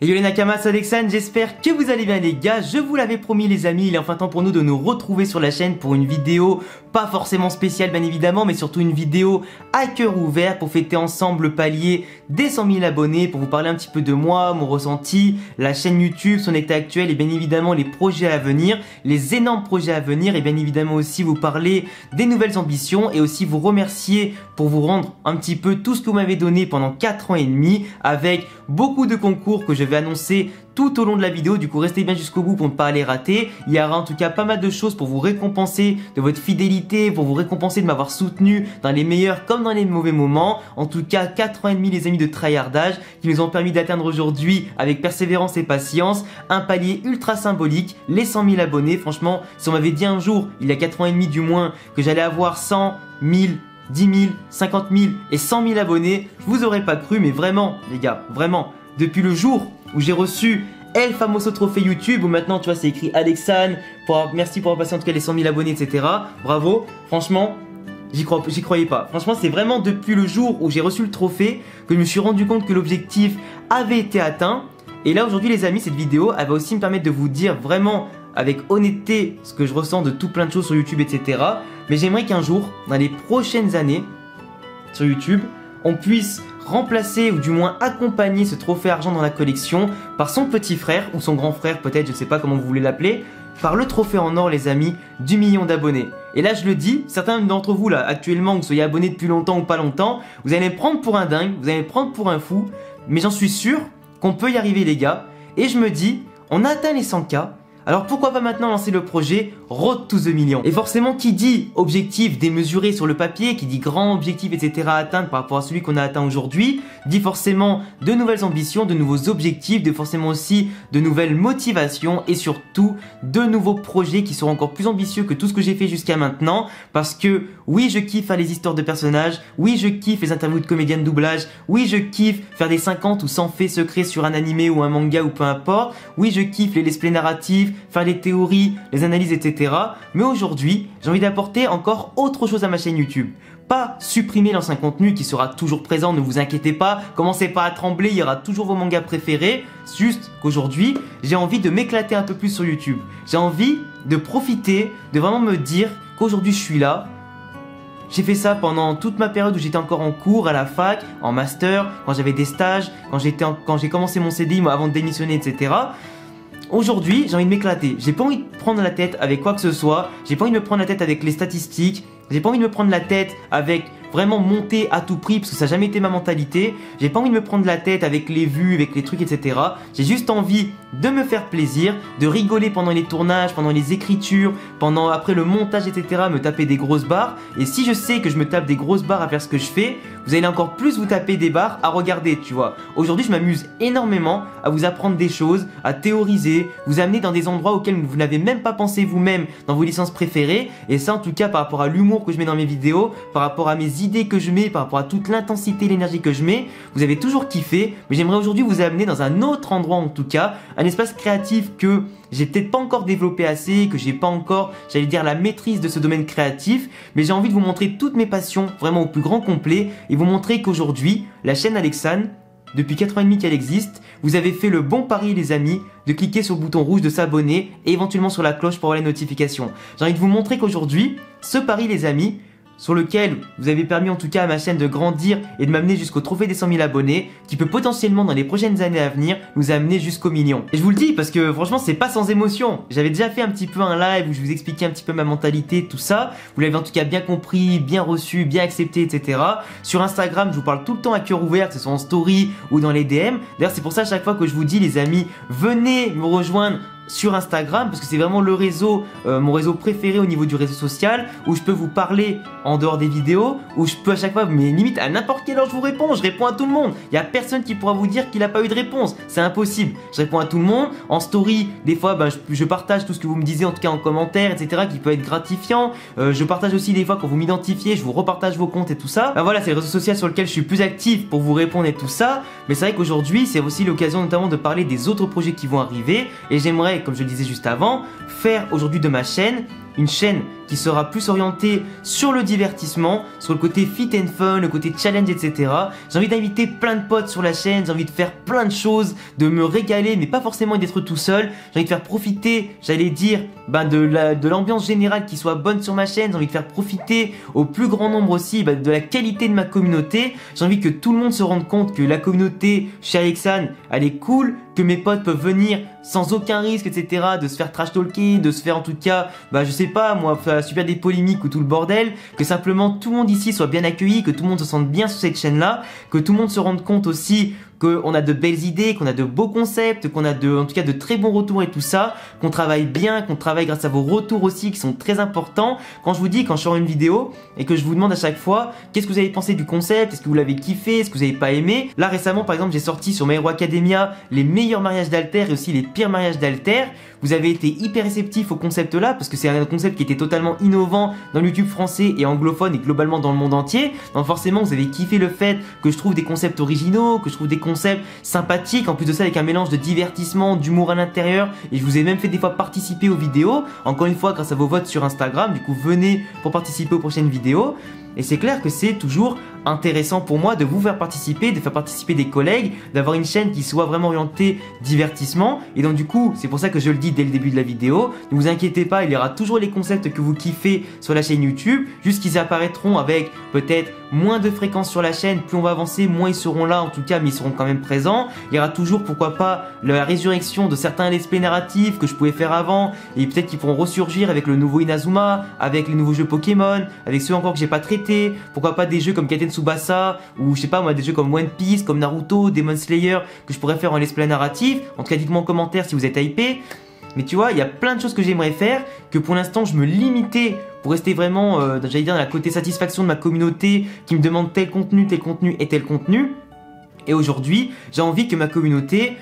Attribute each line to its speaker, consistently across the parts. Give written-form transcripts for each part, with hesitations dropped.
Speaker 1: Et yo les Nakamas, c'est Alexandre, j'espère que vous allez bien les gars. Je vous l'avais promis les amis, il est enfin temps pour nous de nous retrouver sur la chaîne pour une vidéo pas forcément spéciale bien évidemment, mais surtout une vidéo à cœur ouvert pour fêter ensemble le palier des 100 000 abonnés, pour vous parler un petit peu de moi, mon ressenti, la chaîne YouTube, son état actuel et bien évidemment les projets à venir, les énormes projets à venir et bien évidemment aussi vous parler des nouvelles ambitions et aussi vous remercier pour vous rendre un petit peu tout ce que vous m'avez donné pendant 4 ans et demi avec beaucoup de concours que je vais annoncer tout au long de la vidéo. Du coup restez bien jusqu'au bout pour ne pas les rater. Il y aura en tout cas pas mal de choses pour vous récompenser de votre fidélité, pour vous récompenser de m'avoir soutenu dans les meilleurs comme dans les mauvais moments. En tout cas 4 ans et demi les amis de tryhardage qui nous ont permis d'atteindre aujourd'hui avec persévérance et patience un palier ultra symbolique, les 100 000 abonnés. Franchement si on m'avait dit un jour, il y a 4 ans et demi du moins, que j'allais avoir 100 000 10 000, 50 000 et 100 000 abonnés, je vous aurais pas cru, mais vraiment, les gars, vraiment, depuis le jour où j'ai reçu El Famoso Trophée YouTube, où maintenant, tu vois, c'est écrit Alexandre, merci pour avoir passé en tout cas les 100 000 abonnés, etc. Bravo, franchement, j'y croyais pas. Franchement, c'est vraiment depuis le jour où j'ai reçu le trophée que je me suis rendu compte que l'objectif avait été atteint. Et là, aujourd'hui, les amis, cette vidéo, elle va aussi me permettre de vous dire vraiment avec honnêteté ce que je ressens de tout plein de choses sur YouTube, etc. Mais j'aimerais qu'un jour, dans les prochaines années, sur YouTube, on puisse remplacer ou du moins accompagner ce trophée argent dans la collection par son petit frère ou son grand frère peut-être, je ne sais pas comment vous voulez l'appeler, par le trophée en or les amis du million d'abonnés. Et là je le dis, certains d'entre vous là actuellement, que vous soyez abonnés depuis longtemps ou pas longtemps, vous allez me prendre pour un dingue, vous allez me prendre pour un fou, mais j'en suis sûr qu'on peut y arriver les gars. Et je me dis, on a atteint les 100K. Alors pourquoi pas maintenant lancer le projet Road to the Million? Et forcément qui dit objectif démesuré sur le papier, qui dit grand objectif etc. à atteindre par rapport à celui qu'on a atteint aujourd'hui, dit forcément de nouvelles ambitions, de nouveaux objectifs, de forcément aussi de nouvelles motivations et surtout de nouveaux projets qui seront encore plus ambitieux que tout ce que j'ai fait jusqu'à maintenant. Parce que oui je kiffe faire les histoires de personnages, oui je kiffe les interviews de comédiens de doublage, oui je kiffe faire des 50 ou 100 faits secrets sur un animé ou un manga ou peu importe, oui je kiffe les let's play narratifs, faire les théories, les analyses, etc. Mais aujourd'hui, j'ai envie d'apporter encore autre chose à ma chaîne YouTube. Pas supprimer l'ancien contenu qui sera toujours présent, ne vous inquiétez pas, commencez pas à trembler, il y aura toujours vos mangas préférés. Juste qu'aujourd'hui, j'ai envie de m'éclater un peu plus sur YouTube. J'ai envie de profiter, de vraiment me dire qu'aujourd'hui je suis là. J'ai fait ça pendant toute ma période où j'étais encore en cours, à la fac, en master, quand j'avais des stages, quand j'ai commencé mon CDI moi, avant de démissionner, etc. Aujourd'hui, j'ai envie de m'éclater. J'ai pas envie de prendre la tête avec quoi que ce soit. J'ai pas envie de me prendre la tête avec les statistiques. J'ai pas envie de me prendre la tête avec vraiment monter à tout prix parce que ça n'a jamais été ma mentalité. J'ai pas envie de me prendre la tête avec les vues, avec les trucs, etc. J'ai juste envie de me faire plaisir, de rigoler pendant les tournages, pendant les écritures, pendant après le montage, etc. Me taper des grosses barres. Et si je sais que je me tape des grosses barres à faire ce que je fais, vous allez encore plus vous taper des barres à regarder, tu vois. Aujourd'hui, je m'amuse énormément à vous apprendre des choses, à théoriser, vous amener dans des endroits auxquels vous n'avez même pas pensé vous-même dans vos licences préférées. Et ça, en tout cas, par rapport à l'humour que je mets dans mes vidéos, par rapport à mes idées que je mets, par rapport à toute l'intensité et l'énergie que je mets, vous avez toujours kiffé. Mais j'aimerais aujourd'hui vous amener dans un autre endroit, en tout cas, un espace créatif que j'ai peut-être pas encore développé assez, que j'ai pas encore, j'allais dire, la maîtrise de ce domaine créatif, mais j'ai envie de vous montrer toutes mes passions vraiment au plus grand complet et vous montrer qu'aujourd'hui, la chaîne Alexandre, depuis 4 ans et demi qu'elle existe, vous avez fait le bon pari les amis de cliquer sur le bouton rouge de s'abonner et éventuellement sur la cloche pour avoir les notifications. J'ai envie de vous montrer qu'aujourd'hui, ce pari les amis, sur lequel vous avez permis en tout cas à ma chaîne de grandir et de m'amener jusqu'au trophée des 100 000 abonnés, qui peut potentiellement dans les prochaines années à venir nous amener jusqu'au million. Et je vous le dis parce que franchement c'est pas sans émotion. J'avais déjà fait un petit peu un live où je vous expliquais un petit peu ma mentalité, tout ça. Vous l'avez en tout cas bien compris, bien reçu, bien accepté, etc. Sur Instagram je vous parle tout le temps à cœur ouvert, que ce soit en story ou dans les DM. D'ailleurs c'est pour ça à chaque fois que je vous dis les amis, venez me rejoindre sur Instagram parce que c'est vraiment le réseau, mon réseau préféré au niveau du réseau social où je peux vous parler en dehors des vidéos, où je peux à chaque fois, mais limite à n'importe quelle heure je vous réponds, je réponds à tout le monde. Il n'y a personne qui pourra vous dire qu'il n'a pas eu de réponse, c'est impossible. Je réponds à tout le monde, en story, des fois je partage tout ce que vous me disiez en tout cas en commentaire, etc. qui peut être gratifiant. Je partage aussi des fois quand vous m'identifiez, je vous repartage vos comptes et tout ça. Ben voilà, c'est le réseau social sur lequel je suis plus actif pour vous répondre et tout ça. Mais c'est vrai qu'aujourd'hui c'est aussi l'occasion notamment de parler des autres projets qui vont arriver et j'aimerais, comme je le disais juste avant, faire aujourd'hui de ma chaîne une chaîne qui sera plus orientée sur le divertissement, sur le côté fit and fun, le côté challenge, etc. J'ai envie d'inviter plein de potes sur la chaîne, j'ai envie de faire plein de choses, de me régaler, mais pas forcément d'être tout seul. J'ai envie de faire profiter, j'allais dire, de l'ambiance générale qui soit bonne sur ma chaîne. J'ai envie de faire profiter au plus grand nombre aussi de la qualité de ma communauté. J'ai envie que tout le monde se rende compte que la communauté chez Alexandre, elle est cool, que mes potes peuvent venir sans aucun risque, etc. de se faire trash talker, de se faire en tout cas, je sais pas moi, subir des polémiques ou tout le bordel, que simplement tout le monde ici soit bien accueilli, que tout le monde se sente bien sur cette chaîne-là, que tout le monde se rende compte aussi qu'on a de belles idées, qu'on a de beaux concepts, qu'on a en tout cas de très bons retours et tout ça, qu'on travaille bien, qu'on travaille grâce à vos retours aussi qui sont très importants. Quand je sors une vidéo et que je vous demande à chaque fois qu'est-ce que vous avez pensé du concept, est-ce que vous l'avez kiffé, est-ce que vous n'avez pas aimé. Là récemment par exemple j'ai sorti sur My Hero Academia les meilleurs mariages d'Alter et aussi les pires mariages d'Alter. Vous avez été hyper réceptif au concept là parce que c'est un concept qui était totalement innovant dans le YouTube français et anglophone et globalement dans le monde entier. Donc forcément vous avez kiffé le fait que je trouve des concepts originaux, que je trouve des concepts sympathiques, en plus de ça avec un mélange de divertissement, d'humour à l'intérieur, et je vous ai même fait des fois participer aux vidéos, encore une fois grâce à vos votes sur Instagram. Du coup venez pour participer aux prochaines vidéos. Et c'est clair que c'est toujours intéressant pour moi de vous faire participer, de faire participer des collègues, d'avoir une chaîne qui soit vraiment orientée divertissement. Et donc du coup, c'est pour ça que je le dis dès le début de la vidéo, ne vous inquiétez pas, il y aura toujours les concepts que vous kiffez sur la chaîne YouTube, juste qu'ils apparaîtront avec peut-être moins de fréquence sur la chaîne. Plus on va avancer, moins ils seront là en tout cas, mais ils seront quand même présents. Il y aura toujours, pourquoi pas, la résurrection de certains let's play narratifs que je pouvais faire avant, et peut-être qu'ils pourront ressurgir avec le nouveau Inazuma, avec les nouveaux jeux Pokémon, avec ceux encore que j'ai pas traités. Pourquoi pas des jeux comme Katen Tsubasa, ou je sais pas moi, des jeux comme One Piece, comme Naruto, Demon Slayer, que je pourrais faire en let's play narratif. En tout cas dites-moi en commentaire si vous êtes hypé. Mais tu vois, il y a plein de choses que j'aimerais faire, que pour l'instant je me limitais pour rester vraiment, j'allais dire, dans la côté satisfaction de ma communauté qui me demande tel contenu et tel contenu. Et aujourd'hui, j'ai envie que ma communauté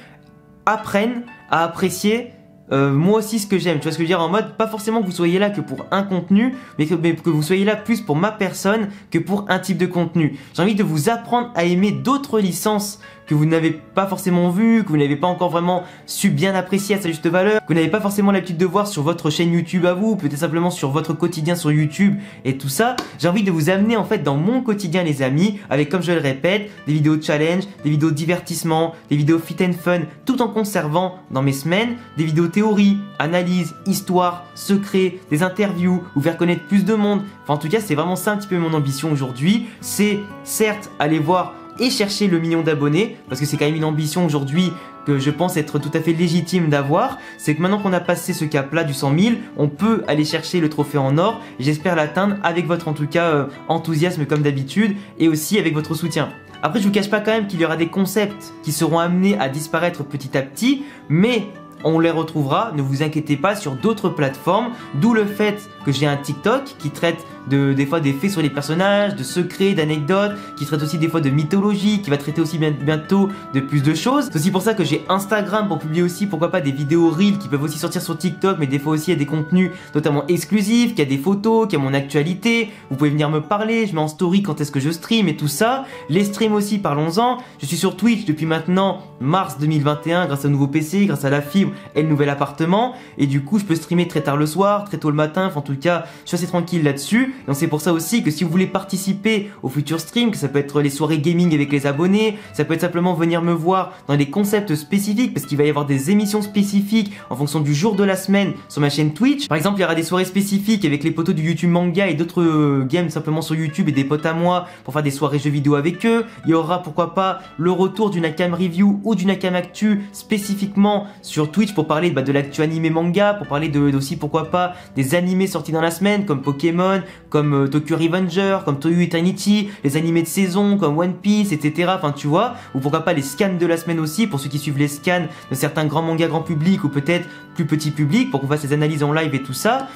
Speaker 1: apprenne à apprécier moi aussi ce que j'aime. Tu vois ce que je veux dire, en mode pas forcément que vous soyez là que pour un contenu, mais que vous soyez là plus pour ma personne que pour un type de contenu. J'ai envie de vous apprendre à aimer d'autres licences que vous n'avez pas forcément vu, que vous n'avez pas encore vraiment su bien apprécier à sa juste valeur, que vous n'avez pas forcément l'habitude de voir sur votre chaîne YouTube à vous, peut-être simplement sur votre quotidien sur YouTube et tout ça. J'ai envie de vous amener en fait dans mon quotidien les amis, avec, comme je le répète, des vidéos de challenge, des vidéos de divertissement, des vidéos fit and fun, tout en conservant dans mes semaines des vidéos théorie, analyse, histoire, secret, des interviews, vous faire connaître plus de monde. Enfin en tout cas c'est vraiment ça un petit peu mon ambition aujourd'hui. C'est certes aller voir et chercher le million d'abonnés, parce que c'est quand même une ambition aujourd'hui que je pense être tout à fait légitime d'avoir. C'est que maintenant qu'on a passé ce cap là du 100 000, on peut aller chercher le trophée en or, et j'espère l'atteindre avec votre en tout cas enthousiasme comme d'habitude, et aussi avec votre soutien. Après je vous cache pas quand même qu'il y aura des concepts qui seront amenés à disparaître petit à petit, mais on les retrouvera, ne vous inquiétez pas, sur d'autres plateformes, d'où le fait que j'ai un TikTok qui traite des fois des faits sur les personnages, de secrets, d'anecdotes, qui traite aussi des fois de mythologie, qui va traiter aussi bientôt de plus de choses. C'est aussi pour ça que j'ai Instagram pour publier aussi, pourquoi pas, des vidéos reels qui peuvent aussi sortir sur TikTok, mais des fois aussi il y a des contenus notamment exclusifs, qu'il y a des photos, qu'il y a mon actualité, vous pouvez venir me parler, je mets en story quand est-ce que je stream et tout ça. Les streams aussi, parlons-en, je suis sur Twitch depuis maintenant mars 2021 grâce au nouveau PC, grâce à la fibre et le nouvel appartement, et du coup je peux streamer très tard le soir, très tôt le matin, enfin en tout cas je suis assez tranquille là-dessus. Donc c'est pour ça aussi que si vous voulez participer aux futurs streams, que ça peut être les soirées gaming avec les abonnés, ça peut être simplement venir me voir dans des concepts spécifiques, parce qu'il va y avoir des émissions spécifiques en fonction du jour de la semaine sur ma chaîne Twitch. Par exemple il y aura des soirées spécifiques avec les potos du YouTube Manga et d'autres games simplement sur YouTube, et des potes à moi pour faire des soirées jeux vidéo avec eux. Il y aura pourquoi pas le retour d'une Akam Review ou d'une Akam Actu spécifiquement sur Twitch pour parler de l'actu animé manga, pour parler aussi pourquoi pas des animés sortis dans la semaine comme Pokémon, comme Tokyo Revenger, comme Toyu Eternity, les animés de saison comme One Piece, etc. Enfin tu vois, ou pourquoi pas les scans de la semaine aussi, pour ceux qui suivent les scans de certains grands mangas grand public ou peut-être plus petit public, pour qu'on fasse les analyses en live et tout ça.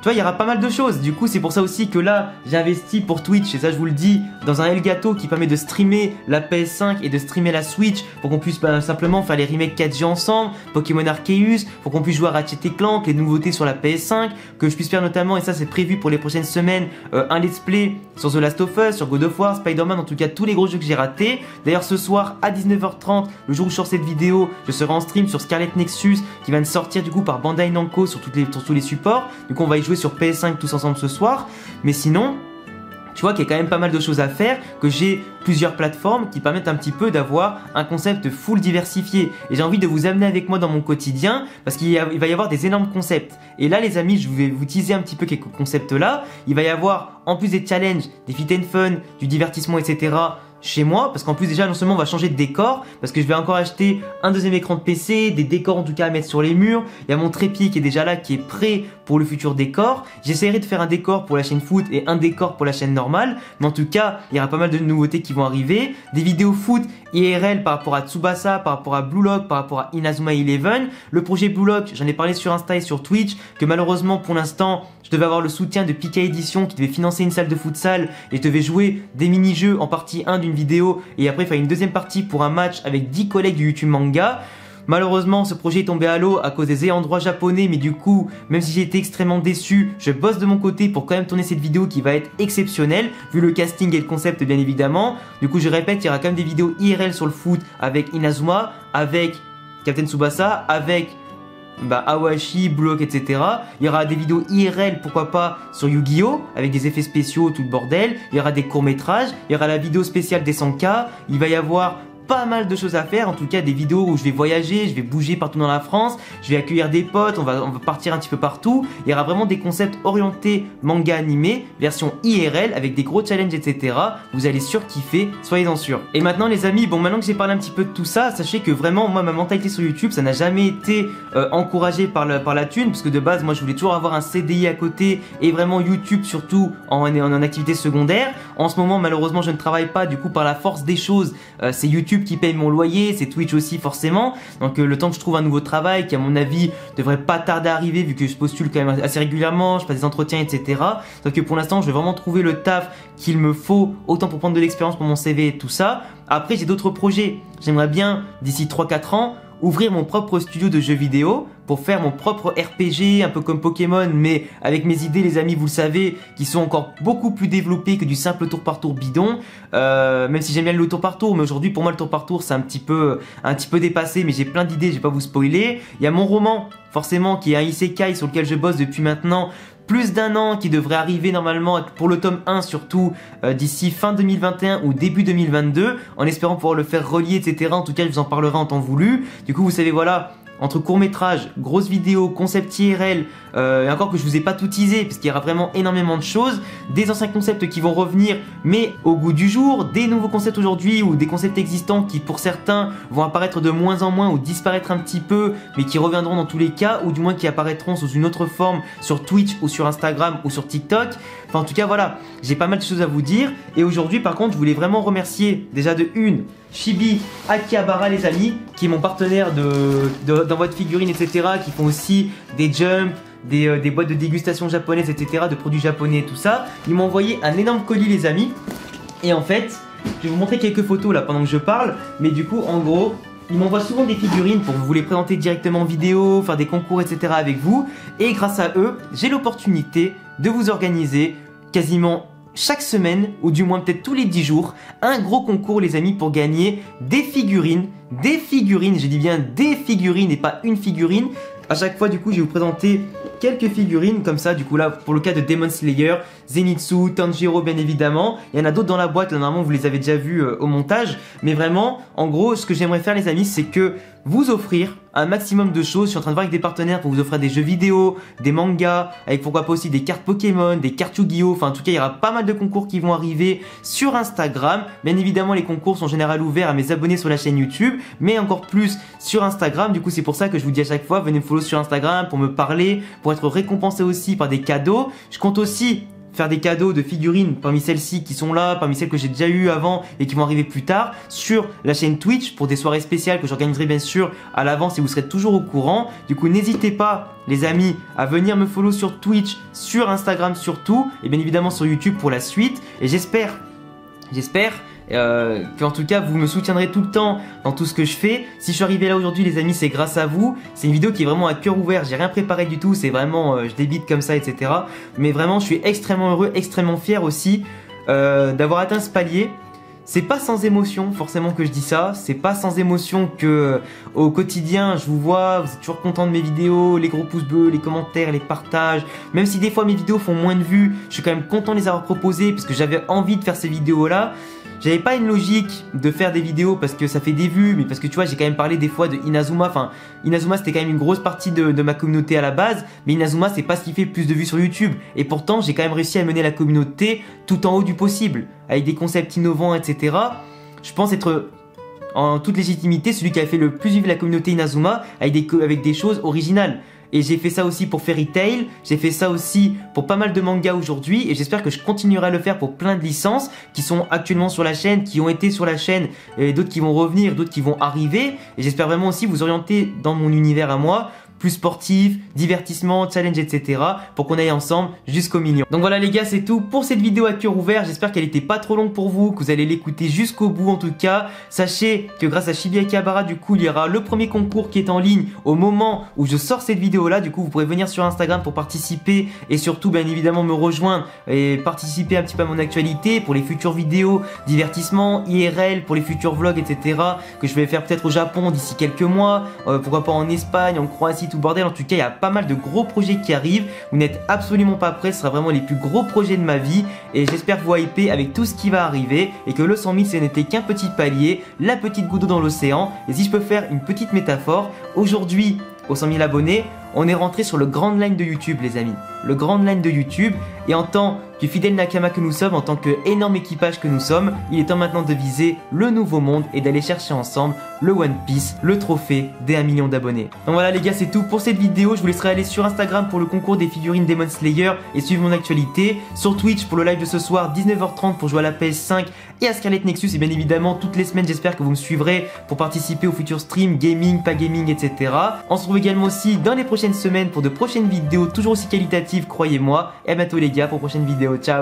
Speaker 1: tu vois, il y aura pas mal de choses. Du coup, c'est pour ça aussi que là, j'ai investi pour Twitch, et ça je vous le dis, dans un Elgato qui permet de streamer la PS5 et de streamer la Switch pour qu'on puisse simplement faire les remakes 4G ensemble, Pokémon Arceus, pour qu'on puisse jouer à Ratchet & Clank, les nouveautés sur la PS5, que je puisse faire notamment, et ça c'est prévu pour les prochaines semaines, un let's play sur The Last of Us, sur God of War, Spider-Man, en tout cas tous les gros jeux que j'ai ratés. D'ailleurs ce soir à 19h30, le jour où je sors cette vidéo, je serai en stream sur Scarlet Nexus qui va sortir du coup par Bandai Namco sur tous les supports. Du coup on va y jouer sur PS5 tous ensemble ce soir. Mais sinon, tu vois qu'il y a quand même pas mal de choses à faire, que j'ai plusieurs plateformes qui permettent un petit peu d'avoir un concept full diversifié. Et j'ai envie de vous amener avec moi dans mon quotidien parce qu'il va y avoir des énormes concepts. Et là les amis, je vais vous teaser un petit peu quelques concepts là. Il va y avoir en plus des challenges, des fit and fun, du divertissement, etc. chez moi, parce qu'en plus déjà non seulement on va changer de décor, parce que je vais encore acheter un deuxième écran de PC, des décors en tout cas à mettre sur les murs, il y a mon trépied qui est déjà là, qui est prêt pour le futur décor. J'essaierai de faire un décor pour la chaîne foot et un décor pour la chaîne normale, mais en tout cas il y aura pas mal de nouveautés qui vont arriver, des vidéos foot IRL par rapport à Tsubasa, par rapport à Blue Lock, par rapport à Inazuma Eleven, le projet Blue Lock, j'en ai parlé sur Insta et sur Twitch, que malheureusement pour l'instant je devais avoir le soutien de Pika Edition qui devait financer une salle de futsal et je devais jouer des mini-jeux en partie 1 d'une vidéo et après faire une deuxième partie pour un match avec 10 collègues du YouTube Manga. Malheureusement, ce projet est tombé à l'eau à cause des ayants droit japonais, mais du coup, même si j'ai été extrêmement déçu, je bosse de mon côté pour quand même tourner cette vidéo qui va être exceptionnelle, vu le casting et le concept bien évidemment. Du coup, je répète, il y aura quand même des vidéos IRL sur le foot avec Inazuma, avec Captain Tsubasa, avec Awashi, Block, etc. Il y aura des vidéos IRL, pourquoi pas, sur Yu-Gi-Oh! Avec des effets spéciaux, tout le bordel. Il y aura des courts-métrages. Il y aura la vidéo spéciale des 100K. Il va y avoir pas mal de choses à faire, en tout cas des vidéos où je vais voyager, je vais bouger partout dans la France, je vais accueillir des potes, on va partir un petit peu partout. Il y aura vraiment des concepts orientés manga animé, version IRL avec des gros challenges, etc. Vous allez surkiffer, soyez-en sûrs. Et maintenant les amis, bon maintenant que j'ai parlé un petit peu de tout ça, sachez que vraiment moi ma mentalité sur YouTube ça n'a jamais été encouragé par la thune, parce que de base moi je voulais toujours avoir un CDI à côté et vraiment YouTube surtout en activité secondaire. En ce moment malheureusement je ne travaille pas, du coup par la force des choses c'est YouTube qui paye mon loyer, c'est Twitch aussi forcément, donc le temps que je trouve un nouveau travail qui à mon avis devrait pas tarder à arriver vu que je postule quand même assez régulièrement, je passe des entretiens, etc. Donc que pour l'instant je vais vraiment trouver le taf qu'il me faut, autant pour prendre de l'expérience pour mon CV et tout ça. Après j'ai d'autres projets, j'aimerais bien d'ici 3-4 ans ouvrir mon propre studio de jeux vidéo pour faire mon propre RPG, un peu comme Pokémon, mais avec mes idées, les amis, vous le savez, qui sont encore beaucoup plus développées que du simple tour par tour bidon. Même si j'aime bien le tour par tour, mais aujourd'hui, pour moi, le tour par tour, c'est un petit peu dépassé, mais j'ai plein d'idées, je vais pas vous spoiler. Il y a mon roman, forcément, qui est un isekai sur lequel je bosse depuis maintenant plus d'1 an, qui devrait arriver normalement pour le tome 1 surtout d'ici fin 2021 ou début 2022, en espérant pouvoir le faire relier, etc. En tout cas, je vous en parlerai en temps voulu. Du coup, vous savez, voilà, entre court-métrage, grosses vidéos, concept IRL, et encore que je vous ai pas tout teasé, parce qu'il y aura vraiment énormément de choses, des anciens concepts qui vont revenir, mais au goût du jour, des nouveaux concepts aujourd'hui, ou des concepts existants qui pour certains vont apparaître de moins en moins, ou disparaître un petit peu, mais qui reviendront dans tous les cas, ou du moins qui apparaîtront sous une autre forme sur Twitch, ou sur Instagram, ou sur TikTok. Enfin en tout cas voilà, j'ai pas mal de choses à vous dire, et aujourd'hui par contre je voulais vraiment remercier déjà de une Chibi Akihabara les amis, qui est mon partenaire d'envoi de figurines, etc. qui font aussi des jumps, des boîtes de dégustation japonaises, etc. de produits japonais, tout ça. Ils m'ont envoyé un énorme colis les amis. Et en fait, je vais vous montrer quelques photos là pendant que je parle. Mais du coup, en gros, ils m'envoient souvent des figurines pour vous les présenter directement en vidéo, faire des concours, etc. avec vous. Et grâce à eux, j'ai l'opportunité de vous organiser quasiment chaque semaine, ou du moins peut-être tous les 10 jours, un gros concours les amis pour gagner des figurines, j'ai dit bien des figurines et pas une figurine. À chaque fois du coup je vais vous présenter quelques figurines comme ça, du coup là pour le cas de Demon Slayer, Zenitsu, Tanjiro bien évidemment, il y en a d'autres dans la boîte, là normalement vous les avez déjà vus au montage, mais vraiment en gros ce que j'aimerais faire les amis c'est que vous offrir un maximum de choses. Je suis en train de voir avec des partenaires pour vous offrir des jeux vidéo, des mangas, avec pourquoi pas aussi des cartes Pokémon, des cartes Yu-Gi-Oh! Enfin en tout cas il y aura pas mal de concours qui vont arriver sur Instagram. Bien évidemment les concours sont en général ouverts à mes abonnés sur la chaîne YouTube, mais encore plus sur Instagram. Du coup c'est pour ça que je vous dis à chaque fois, venez me follow sur Instagram pour me parler, pour être récompensé aussi par des cadeaux. Je compte aussi faire des cadeaux de figurines parmi celles-ci qui sont là, parmi celles que j'ai déjà eues avant et qui vont arriver plus tard sur la chaîne Twitch pour des soirées spéciales que j'organiserai bien sûr à l'avance et vous serez toujours au courant. Du coup, n'hésitez pas les amis à venir me follow sur Twitch, sur Instagram surtout et bien évidemment sur YouTube pour la suite. Et j'espère qu'en tout cas vous me soutiendrez tout le temps dans tout ce que je fais. Si je suis arrivé là aujourd'hui les amis, c'est grâce à vous. C'est une vidéo qui est vraiment à cœur ouvert, j'ai rien préparé du tout, c'est vraiment je débite comme ça etc. Mais vraiment je suis extrêmement heureux, extrêmement fier aussi d'avoir atteint ce palier. C'est pas sans émotion forcément que je dis ça, c'est pas sans émotion que au quotidien je vous vois, vous êtes toujours content de mes vidéos, les gros pouces bleus, les commentaires, les partages. Même si des fois mes vidéos font moins de vues, je suis quand même content de les avoir proposées parce que j'avais envie de faire ces vidéos là. J'avais pas une logique de faire des vidéos parce que ça fait des vues, mais parce que tu vois j'ai quand même parlé des fois de Inazuma. Enfin Inazuma c'était quand même une grosse partie de ma communauté à la base, mais Inazuma c'est pas ce qui fait le plus de vues sur YouTube. Et pourtant j'ai quand même réussi à mener la communauté tout en haut du possible, avec des concepts innovants etc. Je pense être en toute légitimité celui qui a fait le plus vivre la communauté Inazuma avec des choses originales. Et j'ai fait ça aussi pour Fairy Tail, j'ai fait ça aussi pour pas mal de mangas aujourd'hui et j'espère que je continuerai à le faire pour plein de licences qui sont actuellement sur la chaîne, qui ont été sur la chaîne et d'autres qui vont revenir, d'autres qui vont arriver. Et j'espère vraiment aussi vous orienter dans mon univers à moi, plus sportif, divertissement, challenge, etc. pour qu'on aille ensemble jusqu'au million. Donc voilà les gars, c'est tout pour cette vidéo à cœur ouvert. J'espère qu'elle était pas trop longue pour vous, que vous allez l'écouter jusqu'au bout en tout cas. Sachez que grâce à Shibuya Akihabara, du coup, il y aura le premier concours qui est en ligne au moment où je sors cette vidéo là. Du coup, vous pourrez venir sur Instagram pour participer et surtout, bien évidemment, me rejoindre et participer un petit peu à mon actualité pour les futures vidéos, divertissement, IRL, pour les futurs vlogs, etc. que je vais faire peut-être au Japon d'ici quelques mois, pourquoi pas en Espagne, en Croatie, tout bordel. En tout cas il y a pas mal de gros projets qui arrivent, vous n'êtes absolument pas prêts, ce sera vraiment les plus gros projets de ma vie et j'espère vous hyper avec tout ce qui va arriver et que le 100 000 ce n'était qu'un petit palier, la petite goutte d'eau dans l'océan. Et si je peux faire une petite métaphore, aujourd'hui aux 100 000 abonnés on est rentré sur le Grand Line de YouTube les amis, le Grand Line de YouTube, et en tant que fidèle Nakama que nous sommes, en tant que énorme équipage que nous sommes, il est temps maintenant de viser le nouveau monde et d'aller chercher ensemble le One Piece, le trophée des 1 million d'abonnés. Donc voilà les gars, c'est tout pour cette vidéo. Je vous laisserai aller sur Instagram pour le concours des figurines Demon Slayer et suivre mon actualité, sur Twitch pour le live de ce soir 19h30 pour jouer à la PS5 et à Scarlet Nexus, et bien évidemment toutes les semaines j'espère que vous me suivrez pour participer aux futurs streams, gaming, pas gaming, etc. On se retrouve également aussi dans les prochaines semaines pour de prochaines vidéos toujours aussi qualitatives, croyez-moi. Et à bientôt les gars pour prochaine vidéo, ciao.